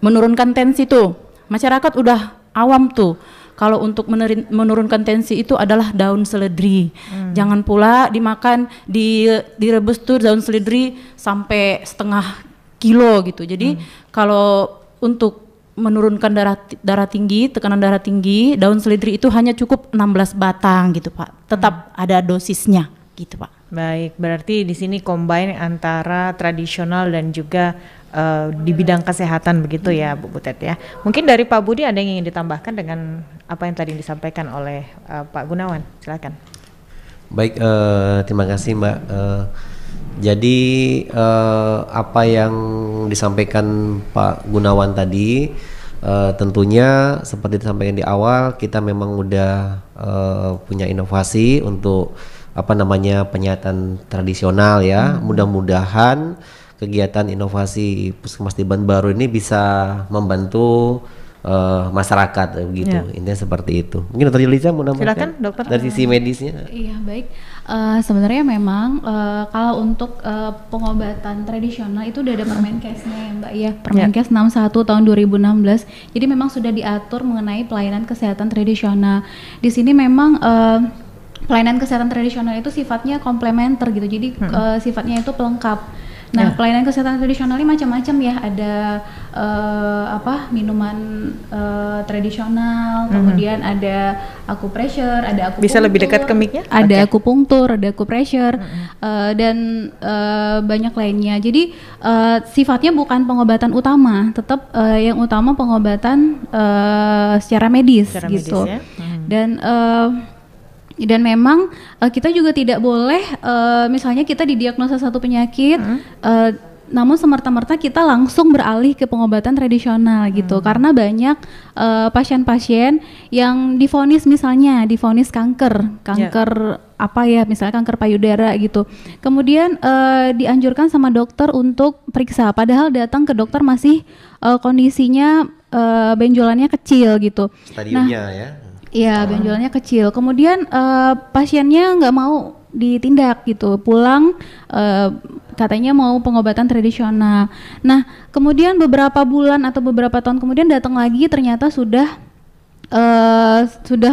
menurunkan tensi tuh. Masyarakat udah awam tuh. Kalau untuk menurunkan tensi itu adalah daun seledri. Jangan pula dimakan, direbus tuh daun seledri sampai setengah kilo gitu. Jadi kalau untuk menurunkan darah tinggi, tekanan darah tinggi, daun seledri itu hanya cukup 16 batang gitu Pak. Tetap ada dosisnya gitu Pak. Baik, berarti di sini combine antara tradisional dan juga di bidang kesehatan begitu ya Bu Butet ya. Mungkin dari Pak Budi ada yang ingin ditambahkan dengan apa yang tadi disampaikan oleh Pak Gunawan, silakan. Baik, terima kasih Mbak. Jadi apa yang disampaikan Pak Gunawan tadi tentunya seperti disampaikan di awal, kita memang udah punya inovasi untuk penyataan tradisional ya. Mudah-mudahan kegiatan inovasi Puskesmas di Baru ini bisa membantu masyarakat begitu. Intinya seperti itu. Mungkin Dr. Yulisa mau nambahkan? Silakan Dokter. Dari sisi medisnya. Iya baik. Sebenarnya memang kalau untuk pengobatan tradisional itu udah ada Permenkesnya ya Mbak ya. Permenkes 61 tahun 2016. Jadi memang sudah diatur mengenai pelayanan kesehatan tradisional. Di sini memang pelayanan kesehatan tradisional itu sifatnya komplementer gitu. Jadi sifatnya itu pelengkap. Nah, pelayanan kesehatan tradisional ini macam-macam ya. Ada minuman tradisional, kemudian ada akupressure, ada akupunktur. Bisa lebih dekat ke mic-nya? Ada akupunktur, ada akupressure, dan banyak lainnya. Jadi sifatnya bukan pengobatan utama, tetap yang utama pengobatan secara medis gitu. Ya? Dan memang kita juga tidak boleh misalnya kita didiagnosa satu penyakit namun semerta-merta kita langsung beralih ke pengobatan tradisional gitu, karena banyak pasien-pasien yang divonis kanker misalnya kanker payudara gitu, kemudian dianjurkan sama dokter untuk periksa, padahal datang ke dokter masih kondisinya benjolannya kecil gitu. Stadiumnya ya. Iya, benjolannya kecil. Kemudian pasiennya nggak mau ditindak gitu, pulang katanya mau pengobatan tradisional. Nah, kemudian beberapa bulan atau beberapa tahun kemudian datang lagi, ternyata sudah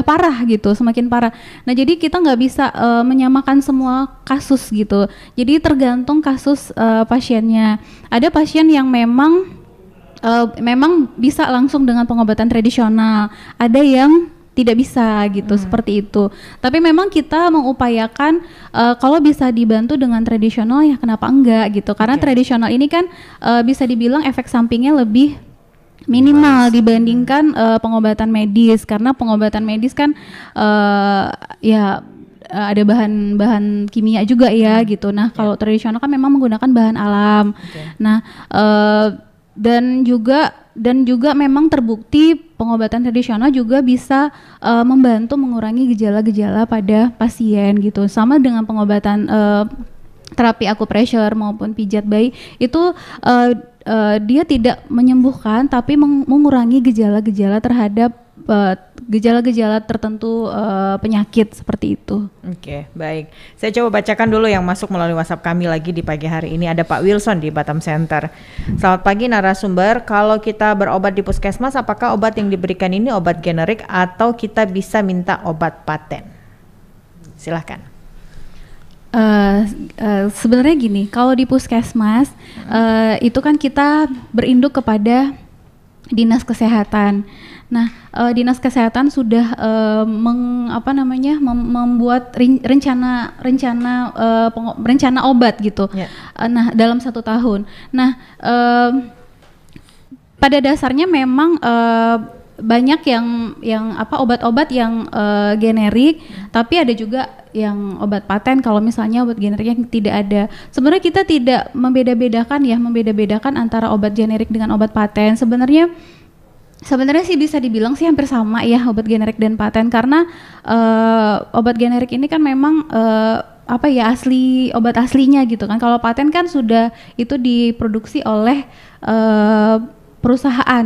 parah gitu, semakin parah. Nah, jadi kita nggak bisa menyamakan semua kasus gitu. Jadi tergantung kasus pasiennya. Ada pasien yang memang bisa langsung dengan pengobatan tradisional. Ada yang tidak bisa gitu, seperti itu. Tapi memang kita mengupayakan kalau bisa dibantu dengan tradisional ya kenapa enggak gitu. Karena tradisional ini kan bisa dibilang efek sampingnya lebih minimal dibandingkan pengobatan medis. Karena pengobatan medis kan ada bahan-bahan kimia juga ya gitu. Nah, kalau tradisional kan memang menggunakan bahan alam. Nah, dan juga memang terbukti pengobatan tradisional juga bisa membantu mengurangi gejala-gejala pada pasien gitu. Sama dengan pengobatan terapi akupressure maupun pijat bayi itu dia tidak menyembuhkan tapi mengurangi gejala-gejala terhadap gejala-gejala tertentu penyakit seperti itu. Oke, baik. Saya coba bacakan dulu yang masuk melalui WhatsApp kami lagi di pagi hari ini. Ada Pak Wilson di Batam Center. Selamat pagi narasumber. Kalau kita berobat di puskesmas, apakah obat yang diberikan ini obat generik atau kita bisa minta obat paten? Silahkan. Sebenarnya gini, kalau di puskesmas itu kan kita berinduk kepada dinas kesehatan. Nah, dinas kesehatan sudah membuat rencana obat gitu. Nah, dalam 1 tahun. Nah, pada dasarnya memang banyak yang obat-obat yang generik, tapi ada juga yang obat paten. Kalau misalnya obat generik yang tidak ada, sebenarnya kita tidak membeda-bedakan antara obat generik dengan obat paten. Sebenarnya sih bisa dibilang sih hampir sama ya obat generik dan paten, karena obat generik ini kan memang asli, obat aslinya gitu kan. Kalau paten kan sudah itu diproduksi oleh perusahaan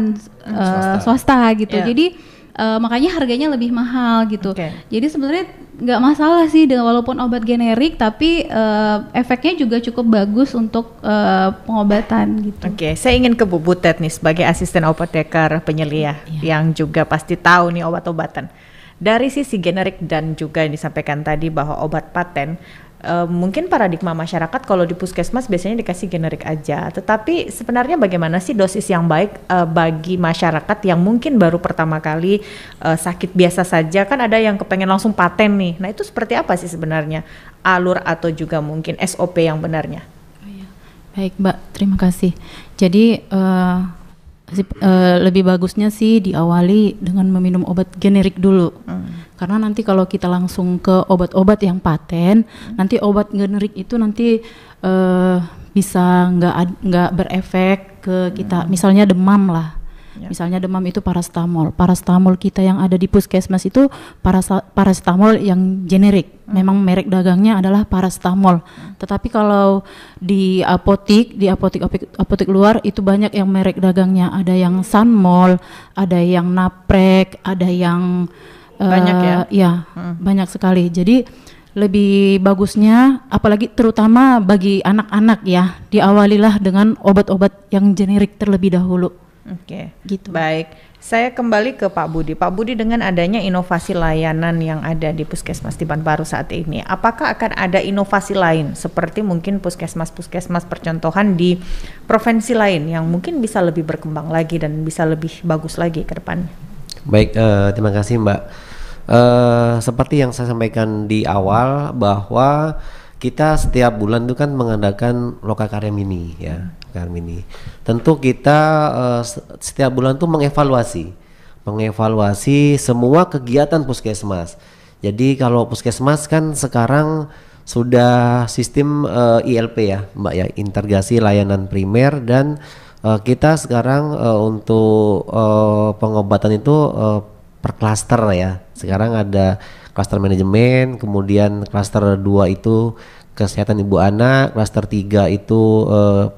swasta gitu. Jadi makanya harganya lebih mahal gitu. Jadi sebenarnya nggak masalah sih dengan walaupun obat generik, tapi efeknya juga cukup bagus untuk pengobatan gitu. Saya ingin ke Bu Butet nih sebagai asisten apoteker penyelia yang juga pasti tahu nih obat-obatan. Dari sisi generik dan juga yang disampaikan tadi bahwa obat paten, mungkin paradigma masyarakat kalau di puskesmas biasanya dikasih generik aja, tetapi sebenarnya bagaimana sih dosis yang baik bagi masyarakat yang mungkin baru pertama kali sakit biasa saja, kan ada yang kepengen langsung paten nih. Nah, itu seperti apa sih sebenarnya alur atau juga mungkin SOP yang benarnya? Baik Mbak, terima kasih. Jadi lebih bagusnya sih diawali dengan meminum obat generik dulu. Karena nanti kalau kita langsung ke obat-obat yang paten, nanti obat generik itu nanti bisa nggak berefek ke kita. Misalnya demam lah. Misalnya demam itu parastamol kita yang ada di puskesmas itu parastamol yang generik. Memang merek dagangnya adalah parastamol. Tetapi kalau di apotek luar itu banyak yang merek dagangnya. Ada yang Sanmol, ada yang Naprek, ada yang banyak ya? Ya, banyak sekali. Jadi lebih bagusnya, apalagi terutama bagi anak-anak ya, diawalilah dengan obat-obat yang generik terlebih dahulu. Gitu. Baik. Saya kembali ke Pak Budi. Pak Budi, dengan adanya inovasi layanan yang ada di Puskesmas Tiban Baru saat ini, apakah akan ada inovasi lain seperti mungkin puskesmas-puskesmas percontohan di provinsi lain yang mungkin bisa lebih berkembang lagi dan bisa lebih bagus lagi ke depan? Baik, terima kasih Mbak. Seperti yang saya sampaikan di awal bahwa kita setiap bulan itu kan mengadakan Lokakarya Mini ya. Tentu kita setiap bulan tuh mengevaluasi semua kegiatan puskesmas. Jadi kalau puskesmas kan sekarang sudah sistem ILP ya Mbak ya, integrasi layanan primer, dan kita sekarang untuk pengobatan itu per klaster ya. Sekarang ada klaster manajemen, kemudian klaster 2 itu kesehatan ibu anak, klaster 3 itu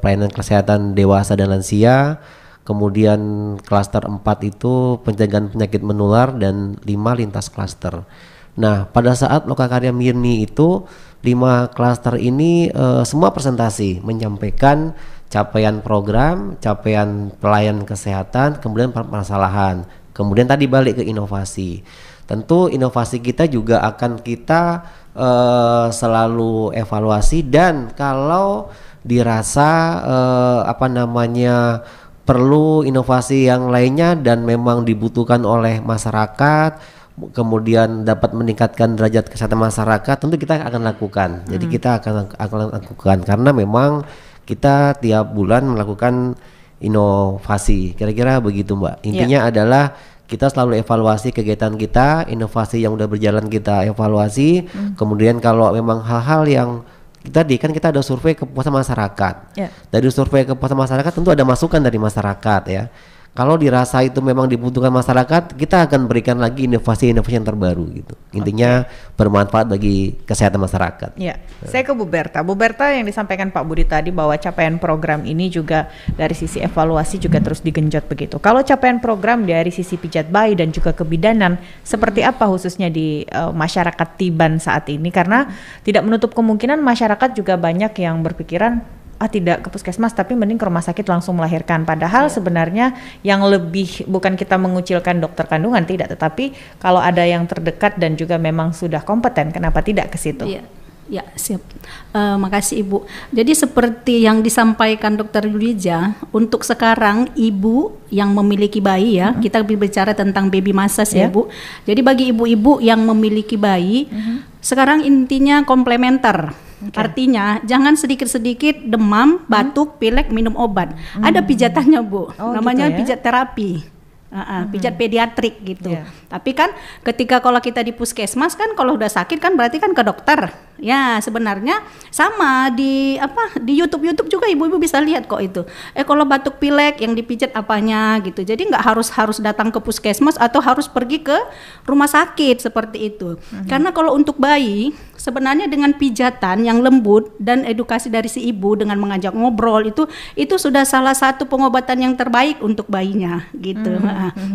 pelayanan kesehatan dewasa dan lansia, kemudian klaster 4 itu pencegahan penyakit menular, dan 5 lintas klaster. Nah, pada saat Lokakarya Mini itu 5 klaster ini semua presentasi menyampaikan capaian program, capaian pelayanan kesehatan, kemudian permasalahan, kemudian tadi balik ke inovasi. Tentu inovasi kita juga akan kita selalu evaluasi, dan kalau dirasa perlu inovasi yang lainnya dan memang dibutuhkan oleh masyarakat, kemudian dapat meningkatkan derajat kesehatan masyarakat, tentu kita akan lakukan. Jadi kita akan lakukan karena memang kita tiap bulan melakukan inovasi. Kira-kira begitu Mbak. Intinya adalah kita selalu evaluasi kegiatan kita, inovasi yang udah berjalan kita evaluasi. Kemudian kalau memang hal-hal yang kita ada survei kepuasan masyarakat. Dari survei kepuasan masyarakat tentu ada masukan dari masyarakat ya. Kalau dirasa itu memang dibutuhkan masyarakat, kita akan berikan lagi inovasi-inovasi yang terbaru gitu. Intinya bermanfaat bagi kesehatan masyarakat. Ya, saya ke Bu Berta. Bu Berta, yang disampaikan Pak Budi tadi bahwa capaian program ini juga dari sisi evaluasi juga terus digenjot begitu. Kalau capaian program dari sisi pijat bayi dan juga kebidanan, seperti apa khususnya di masyarakat Tiban saat ini? Karena tidak menutup kemungkinan masyarakat juga banyak yang berpikiran tidak ke puskesmas tapi mending ke rumah sakit langsung melahirkan, padahal sebenarnya yang lebih, bukan kita mengucilkan dokter kandungan, tidak, tetapi kalau ada yang terdekat dan juga memang sudah kompeten, kenapa tidak ke situ? Ya, siap. Makasih Ibu. Jadi seperti yang disampaikan Dokter Yulija, untuk sekarang ibu yang memiliki bayi ya, kita berbicara tentang baby massage ya Bu. Jadi bagi ibu-ibu yang memiliki bayi, sekarang intinya komplementer. Artinya jangan sedikit-sedikit demam, batuk, pilek, minum obat. Ada pijatannya Bu, namanya gitu ya? Pijat terapi. Pijat pediatrik gitu. Tapi kan ketika kalau kita di puskesmas kan kalau udah sakit kan berarti kan ke dokter. Ya sebenarnya sama di YouTube juga ibu-ibu bisa lihat kok itu. Kalau batuk pilek yang dipijat apanya gitu. Jadi nggak harus datang ke puskesmas atau harus pergi ke rumah sakit seperti itu. Karena kalau untuk bayi sebenarnya dengan pijatan yang lembut dan edukasi dari si ibu dengan mengajak ngobrol itu sudah salah satu pengobatan yang terbaik untuk bayinya gitu.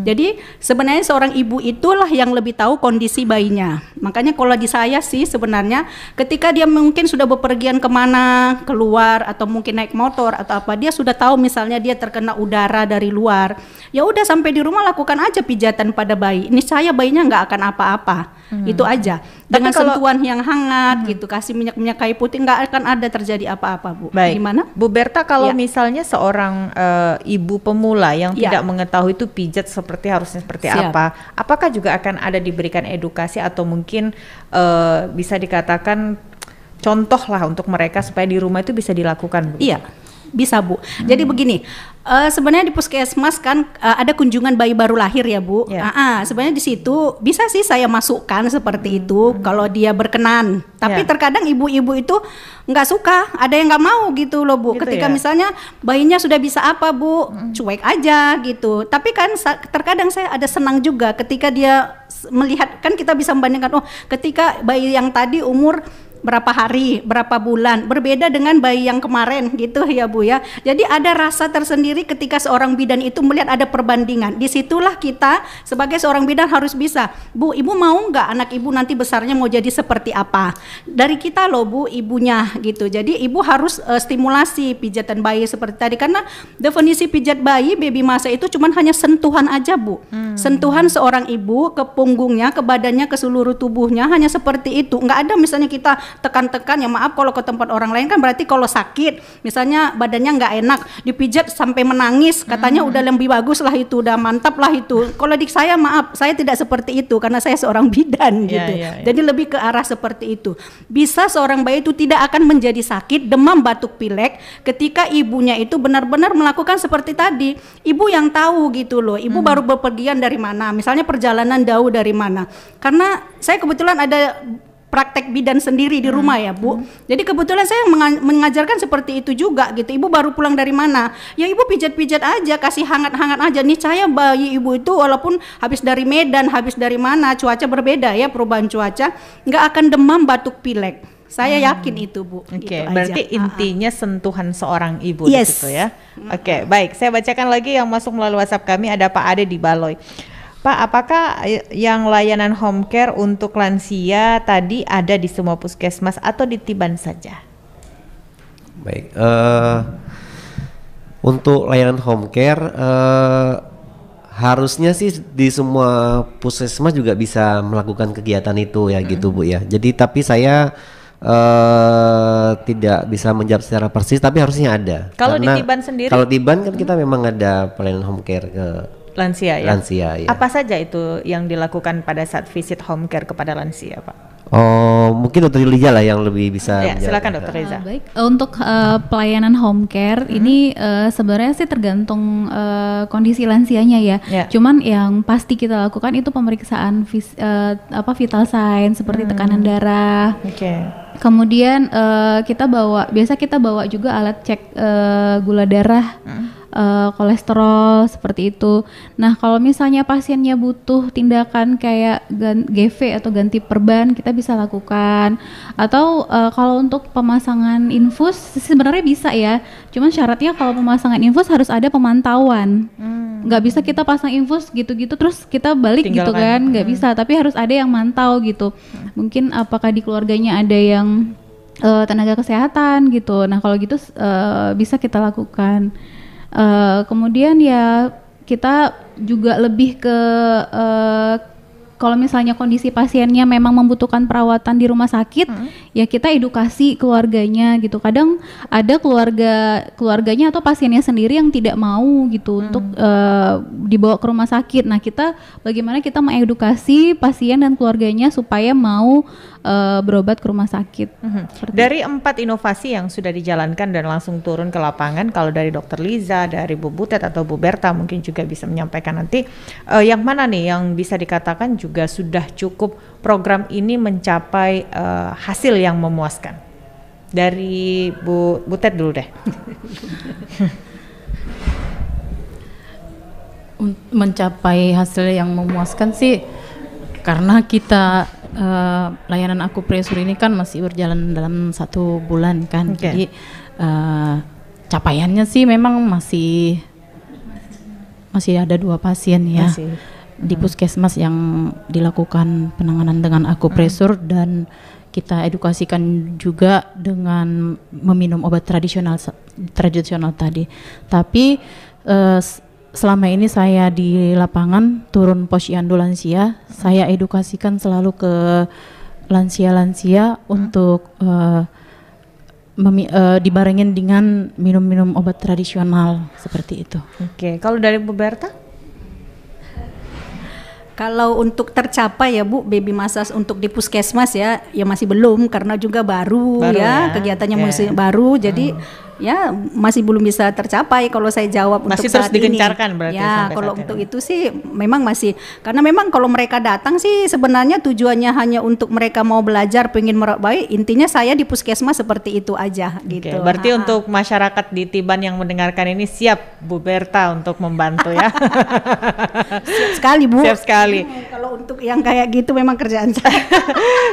Jadi sebenarnya seorang ibu itulah yang lebih tahu kondisi bayinya. Makanya kalau di saya sih sebenarnya ketika dia mungkin sudah bepergian kemana, keluar atau mungkin naik motor atau apa, dia sudah tahu misalnya dia terkena udara dari luar, ya udah sampai di rumah lakukan aja pijatan pada bayi. Ini saya bayinya nggak akan apa-apa, itu aja. Dengan sentuhan yang hangat gitu, kasih minyak kayu putih, nggak akan ada terjadi apa-apa Bu. Baik. Gimana? Bu Berta, kalau misalnya seorang ibu pemula yang tidak mengetahui itu pijat harusnya seperti apa, apakah juga akan ada diberikan edukasi atau mungkin bisa dikatakan contoh lah untuk mereka supaya di rumah itu bisa dilakukan? Iya, bisa Bu. Jadi begini, sebenarnya di puskesmas kan ada kunjungan bayi baru lahir ya Bu. Sebenarnya di situ bisa sih saya masukkan seperti itu kalau dia berkenan. Tapi terkadang ibu-ibu itu nggak suka, ada yang nggak mau gitu loh Bu. Gitu ketika misalnya bayinya sudah bisa apa Bu, cuek aja gitu. Tapi kan terkadang saya ada senang juga ketika dia melihat, kan kita bisa membandingkan, ketika bayi yang tadi umur berapa hari, berapa bulan, berbeda dengan bayi yang kemarin gitu ya Bu ya. Jadi ada rasa tersendiri ketika seorang bidan itu melihat ada perbandingan. Disitulah kita sebagai seorang bidan harus bisa, Bu, ibu mau nggak anak ibu nanti besarnya mau jadi seperti apa? Dari kita loh Bu, ibunya gitu. Jadi ibu harus stimulasi pijatan bayi seperti tadi, karena definisi pijat bayi baby massage itu cuman hanya sentuhan aja Bu. Sentuhan seorang ibu ke punggungnya, ke badannya, ke seluruh tubuhnya, hanya seperti itu. Nggak ada misalnya kita tekan-tekan, ya maaf kalau ke tempat orang lain kan berarti kalau sakit misalnya badannya nggak enak dipijat sampai menangis, katanya udah lebih bagus lah itu, udah mantap lah itu. Kalau di saya maaf, saya tidak seperti itu karena saya seorang bidan gitu. Jadi lebih ke arah seperti itu. Bisa seorang bayi itu tidak akan menjadi sakit, demam, batuk, pilek ketika ibunya itu benar-benar melakukan seperti tadi. Ibu yang tahu gitu loh, ibu baru bepergian dari mana, misalnya perjalanan jauh dari mana. Karena saya kebetulan ada praktek bidan sendiri di rumah ya Bu. Jadi kebetulan saya mengajarkan seperti itu juga gitu. Ibu baru pulang dari mana, ya ibu pijat-pijat aja, kasih hangat-hangat aja. Nih saya bayi ibu itu walaupun habis dari Medan, habis dari mana, cuaca berbeda ya, perubahan cuaca, nggak akan demam, batuk, pilek. Saya yakin itu Bu. Oke, berarti intinya sentuhan seorang ibu di situ ya. Oke, baik. Saya bacakan lagi yang masuk melalui WhatsApp kami, ada Pak Ade di Baloi. Pak, apakah yang layanan home care untuk lansia tadi ada di semua puskesmas atau di Tiban saja? Baik, untuk layanan home care harusnya sih di semua puskesmas juga bisa melakukan kegiatan itu ya gitu Bu ya. Jadi tapi saya tidak bisa menjawab secara persis, tapi harusnya ada. Kalau di Tiban sendiri? Kalau Tiban kan kita memang ada pelayanan home care ke lansia ya? Lansia ya. Apa saja itu yang dilakukan pada saat visit home care kepada lansia Pak? Oh, mungkin Dokter Yulija lah yang lebih bisa. Ya, silakan Dokter Reza. Baik, untuk pelayanan home care ini sebenarnya sih tergantung kondisi lansianya ya. Cuman yang pasti kita lakukan itu pemeriksaan vital sign seperti tekanan darah. Kemudian biasa kita bawa juga alat cek gula darah. kolesterol seperti itu. Nah, kalau misalnya pasiennya butuh tindakan kayak GV atau ganti perban, kita bisa lakukan. Atau kalau untuk pemasangan infus sebenarnya bisa ya. Cuman syaratnya kalau pemasangan infus harus ada pemantauan. Nggak bisa kita pasang infus gitu-gitu terus kita balik gitu kan, nggak bisa. Tapi harus ada yang mantau gitu. Mungkin apakah di keluarganya ada yang tenaga kesehatan gitu. Nah, kalau gitu bisa kita lakukan. Kemudian ya kita juga lebih ke kalau misalnya kondisi pasiennya memang membutuhkan perawatan di rumah sakit, ya kita edukasi keluarganya gitu. Kadang ada keluarganya atau pasiennya sendiri yang tidak mau gitu untuk dibawa ke rumah sakit. Nah, bagaimana kita mengedukasi pasien dan keluarganya supaya mau berobat ke rumah sakit. Dari 4 inovasi yang sudah dijalankan dan langsung turun ke lapangan, kalau dari Dr. Liza, dari Bu Butet atau Bu Berta mungkin juga bisa menyampaikan nanti yang mana nih yang bisa dikatakan juga sudah cukup program ini mencapai hasil yang memuaskan. Dari Bu Butet dulu deh. Mencapai hasil yang memuaskan sih karena kita layanan akupresur ini kan masih berjalan dalam 1 bulan kan. Jadi capaiannya sih memang masih ada 2 pasien ya di puskesmas yang dilakukan penanganan dengan akupresur dan kita edukasikan juga dengan meminum obat tradisional tadi. Tapi selama ini saya di lapangan turun posyandu lansia, saya edukasikan selalu ke lansia-lansia untuk dibarengin dengan minum-minum obat tradisional seperti itu. Oke, kalau dari Bu Berta? Kalau untuk tercapai ya Bu, baby massage untuk di puskesmas ya masih belum karena juga baru ya kegiatannya masih baru, jadi ya masih belum bisa tercapai kalau saya jawab masih untuk saat ini. Masih terus digencarkan berarti ya, kalau untuk itu sih memang masih, karena memang kalau mereka datang sih sebenarnya tujuannya hanya untuk mereka mau belajar, pengen merawat bayi, intinya saya di puskesmas seperti itu aja gitu. Berarti untuk masyarakat di Tiban yang mendengarkan ini siap Bu Berta untuk membantu ya. Siap sekali Bu. Siap sekali. Kalau untuk yang kayak gitu memang kerjaan saya.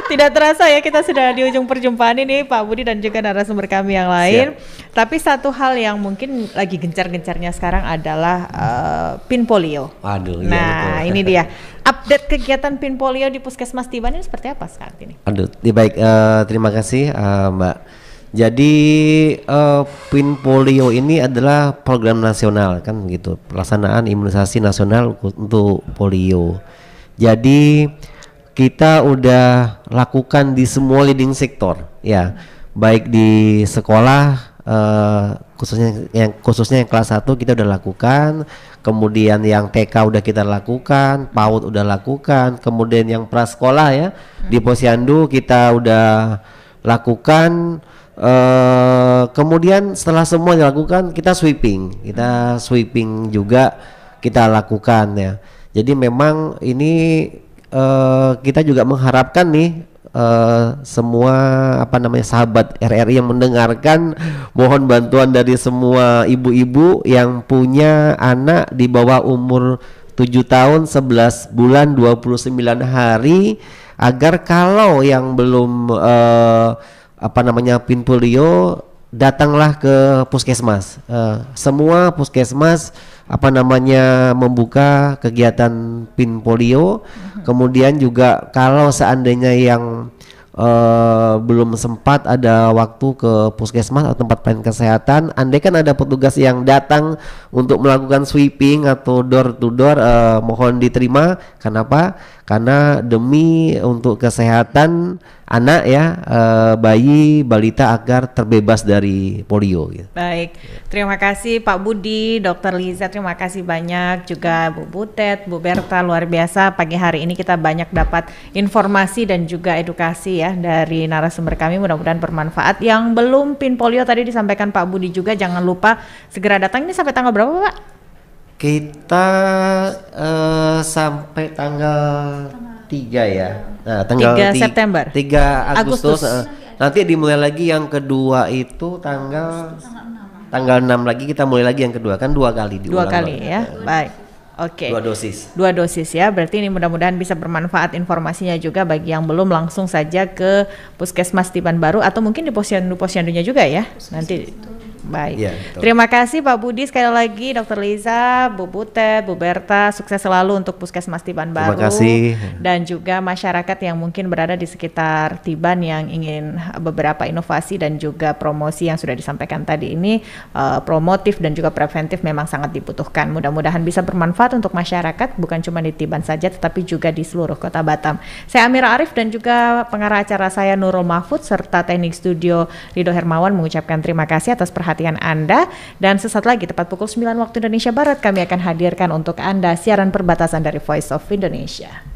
Tidak terasa ya kita sudah di ujung perjumpaan ini Pak Budi dan juga narasumber kami yang lain. Siap. Tapi satu hal yang mungkin lagi gencar-gencarnya sekarang adalah PIN polio. Aduh, nah iya, ini dia update kegiatan PIN polio di Puskesmas Tiban ini seperti apa saat ini? Aduh, baik, terima kasih Mbak. Jadi PIN polio ini adalah program nasional kan gitu, pelaksanaan imunisasi nasional untuk polio. Jadi kita udah lakukan di semua leading sektor ya, baik di sekolah. Khususnya yang kelas 1 kita udah lakukan, kemudian yang TK udah kita lakukan, PAUD udah lakukan, kemudian yang prasekolah ya di posyandu kita udah lakukan, kemudian setelah semua dilakukan kita sweeping juga kita lakukan ya. Jadi memang ini kita juga mengharapkan nih semua sahabat RRI yang mendengarkan, mohon bantuan dari semua ibu-ibu yang punya anak di bawah umur 7 tahun 11 bulan 29 hari agar kalau yang belum PIN polio datanglah ke puskesmas. Semua puskesmas membuka kegiatan PIN polio. Kemudian juga kalau seandainya yang belum sempat ada waktu ke puskesmas atau tempat pelayanan kesehatan, andai kan ada petugas yang datang untuk melakukan sweeping atau door to door, mohon diterima. Kenapa? Karena demi untuk kesehatan anak ya, bayi balita agar terbebas dari polio gitu. Baik, terima kasih Pak Budi, Dr. Liza, terima kasih banyak juga Bu Butet, Bu Berta, luar biasa pagi hari ini kita banyak dapat informasi dan juga edukasi ya dari narasumber kami, mudah-mudahan bermanfaat. Yang belum PIN polio tadi disampaikan Pak Budi juga jangan lupa segera datang. Ini sampai tanggal berapa Pak? Kita sampai tanggal 3 ya. Nah, tanggal 3 September. 3 Agustus. Nanti dimulai lagi yang kedua itu tanggal tanggal 6 lagi kita mulai lagi yang kedua, kan 2 kali diulang. 2 kali ya. Baik. Oke. 2 dosis. 2 dosis ya. Berarti ini mudah-mudahan bisa bermanfaat informasinya juga bagi yang belum, langsung saja ke Puskesmas Tiban Baru atau mungkin di posyandu-posyandunya juga ya. Nanti baik. Ya, terima kasih Pak Budi sekali lagi, Dr. Liza, Bu Butet, Bu Berta, sukses selalu untuk Puskesmas Tiban Baru. Terima kasih. Dan juga masyarakat yang mungkin berada di sekitar Tiban yang ingin beberapa inovasi dan juga promosi yang sudah disampaikan tadi ini, promotif dan juga preventif memang sangat dibutuhkan. Mudah-mudahan bisa bermanfaat untuk masyarakat, bukan cuma di Tiban saja tetapi juga di seluruh Kota Batam. Saya Amira Arif dan juga pengarah acara saya Nurul Mahfud serta teknik studio Rido Hermawan mengucapkan terima kasih atas perhatian Anda, dan sesaat lagi tepat pukul 9 waktu Indonesia Barat kami akan hadirkan untuk Anda siaran perbatasan dari Voice of Indonesia.